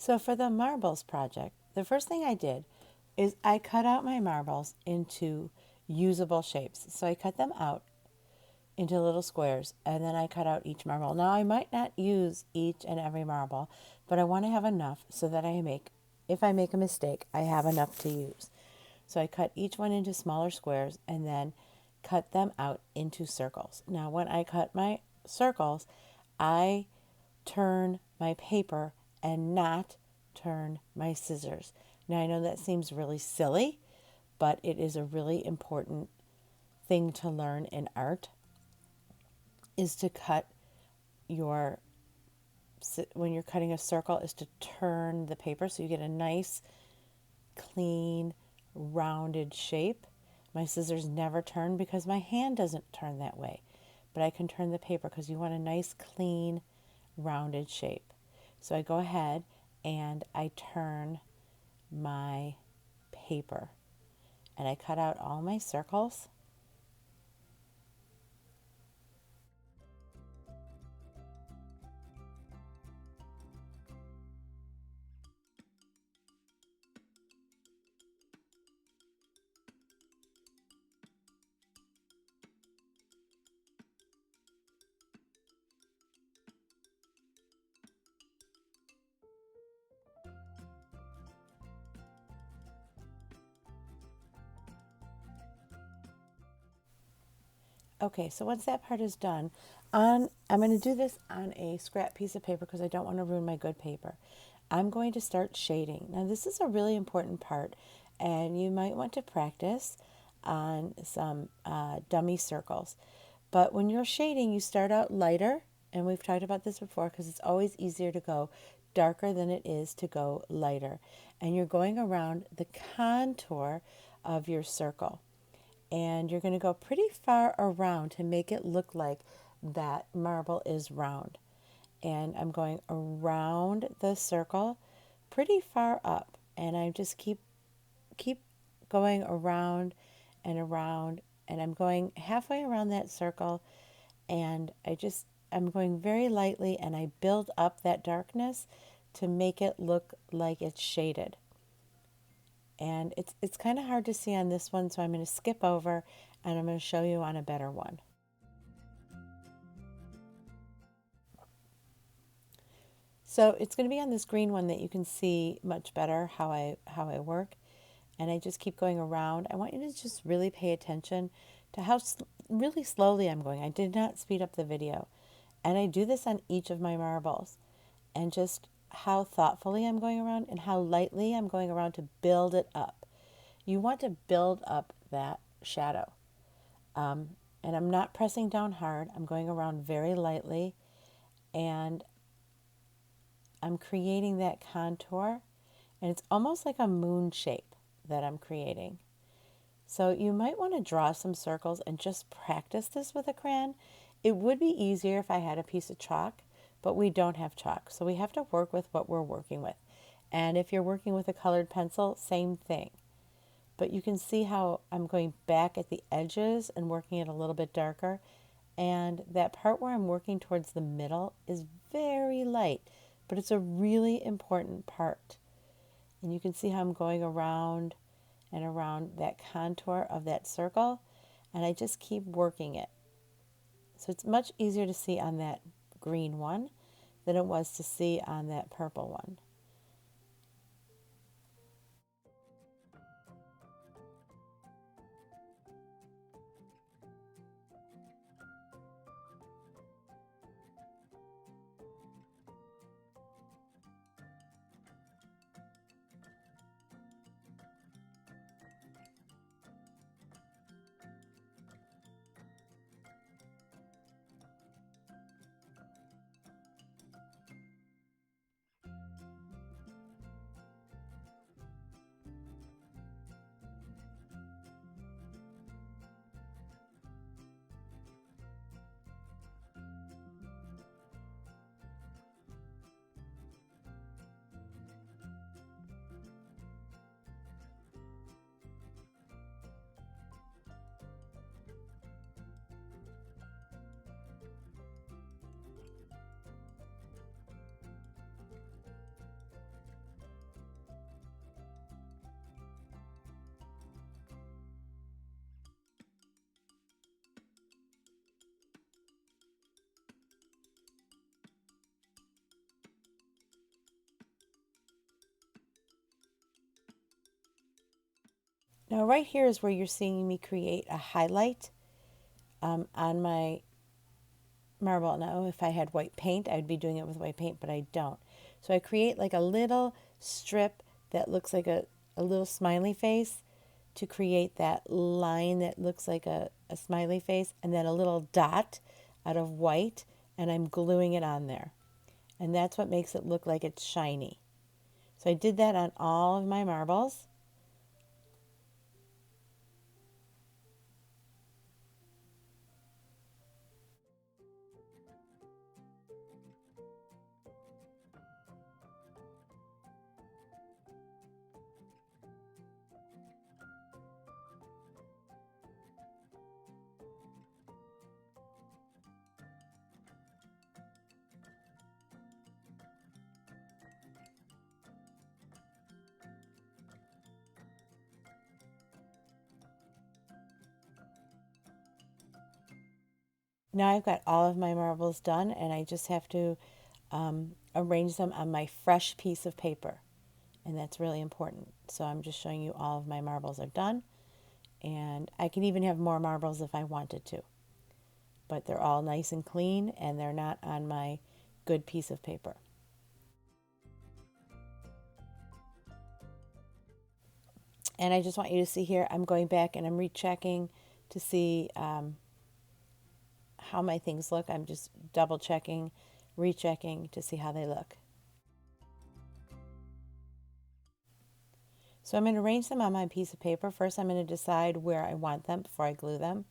So for the marbles project, the first thing I did is I cut out my marbles into usable shapes. So I cut them out into little squares and then I cut out each marble. Now I might not use each and every marble, but I want to have enough so that if I make a mistake, I have enough to use. So I cut each one into smaller squares and then cut them out into circles. Now when I cut my circles, I turn my paper and not turn my scissors. Now I know that seems really silly, but it is a really important thing to learn in art is to cut your when you're cutting a circle is to turn the paper so you get a nice clean rounded shape. My scissors never turn because my hand doesn't turn that way, but I can turn the paper because you want a nice clean rounded shape. So I go ahead and I turn my paper and I cut out all my circles. Okay, so once that part is done, I'm going to do this on a scrap piece of paper because I don't want to ruin my good paper. I'm going to start shading. Now this is a really important part and you might want to practice on some dummy circles. But when you're shading, you start out lighter, and we've talked about this before because it's always easier to go darker than it is to go lighter. And you're going around the contour of your circle and you're going to go pretty far around to make it look like that marble is round. And I'm going around the circle pretty far up and I just keep going around and around and I'm going halfway around that circle and I'm going very lightly and I build up that darkness to make it look like it's shaded. And it's kind of hard to see on this one, so I'm going to skip over and I'm going to show you on a better one. So it's going to be on this green one that you can see much better how I work. And I just keep going around. I want you to just really pay attention to how really slowly I'm going. I did not speed up the video. And I do this on each of my marbles. And just how thoughtfully I'm going around and how lightly I'm going around to build it up. You want to build up that shadow. And I'm not pressing down hard. I'm going around very lightly and I'm creating that contour. And it's almost like a moon shape that I'm creating. So you might want to draw some circles and just practice this with a crayon. It would be easier if I had a piece of chalk, but we don't have chalk. So we have to work with what we're working with. And if you're working with a colored pencil, same thing. But you can see how I'm going back at the edges and working it a little bit darker. And that part where I'm working towards the middle is very light, but it's a really important part. And you can see how I'm going around and around that contour of that circle, and I just keep working it. So it's much easier to see on that green one than it was to see on that purple one. Now right here is where you're seeing me create a highlight on my marble. Now if I had white paint, I'd be doing it with white paint, but I don't. So I create like a little strip that looks like a little smiley face to create that line that looks like a smiley face, and then a little dot out of white, and I'm gluing it on there. And that's what makes it look like it's shiny. So I did that on all of my marbles. Now I've got all of my marbles done, and I just have to arrange them on my fresh piece of paper. And that's really important. So I'm just showing you all of my marbles are done. And I can even have more marbles if I wanted to. But they're all nice and clean, and they're not on my good piece of paper. And I just want you to see here, I'm going back and I'm rechecking to see how my things look. I'm just double checking, rechecking to see how they look. So I'm going to arrange them on my piece of paper. First, I'm going to decide where I want them before I glue them.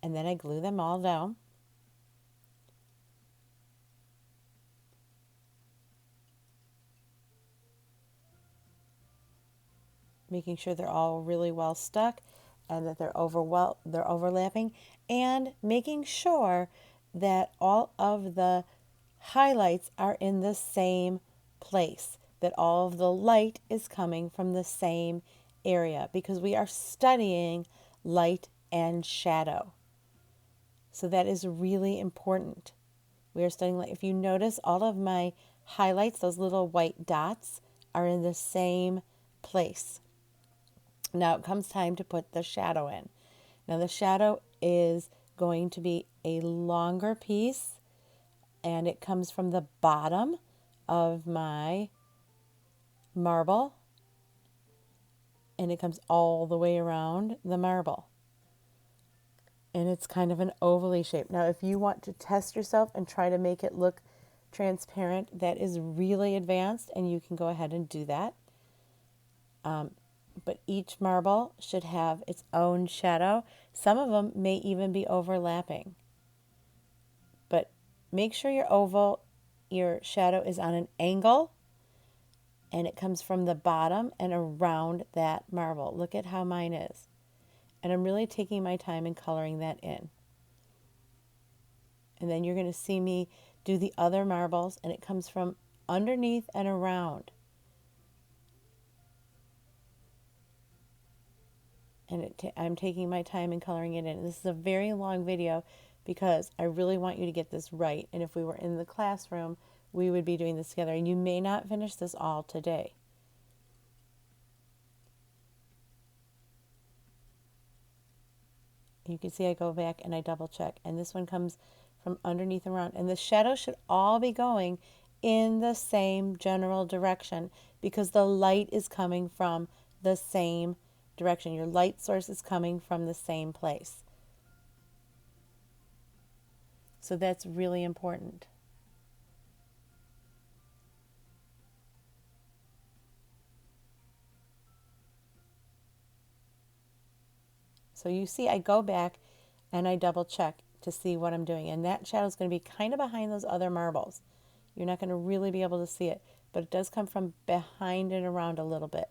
And then I glue them all down. Making sure they're all really well stuck and that they're overlapping, and making sure that all of the highlights are in the same place, that all of the light is coming from the same area, because we are studying light and shadow. So that is really important. We are studying light. If you notice, all of my highlights, those little white dots, are in the same place. Now it comes time to put the shadow in. Now the shadow is going to be a longer piece, and it comes from the bottom of my marble, and it comes all the way around the marble. And it's kind of an ovally shape. Now if you want to test yourself and try to make it look transparent, that is really advanced, and you can go ahead and do that. But each marble should have its own shadow. Some of them may even be overlapping. But make sure your shadow is on an angle, and it comes from the bottom and around that marble. Look at how mine is. And I'm really taking my time and coloring that in. And then you're going to see me do the other marbles, and it comes from underneath and around. And I'm taking my time and coloring it in. This is a very long video because I really want you to get this right. And if we were in the classroom, we would be doing this together. And you may not finish this all today. You can see I go back and I double check. And this one comes from underneath and around. And the shadows should all be going in the same general direction because the light is coming from the same direction. Your light source is coming from the same place. So that's really important. So you see I go back and I double check to see what I'm doing. And that shadow is going to be kind of behind those other marbles. You're not going to really be able to see it, but it does come from behind and around a little bit.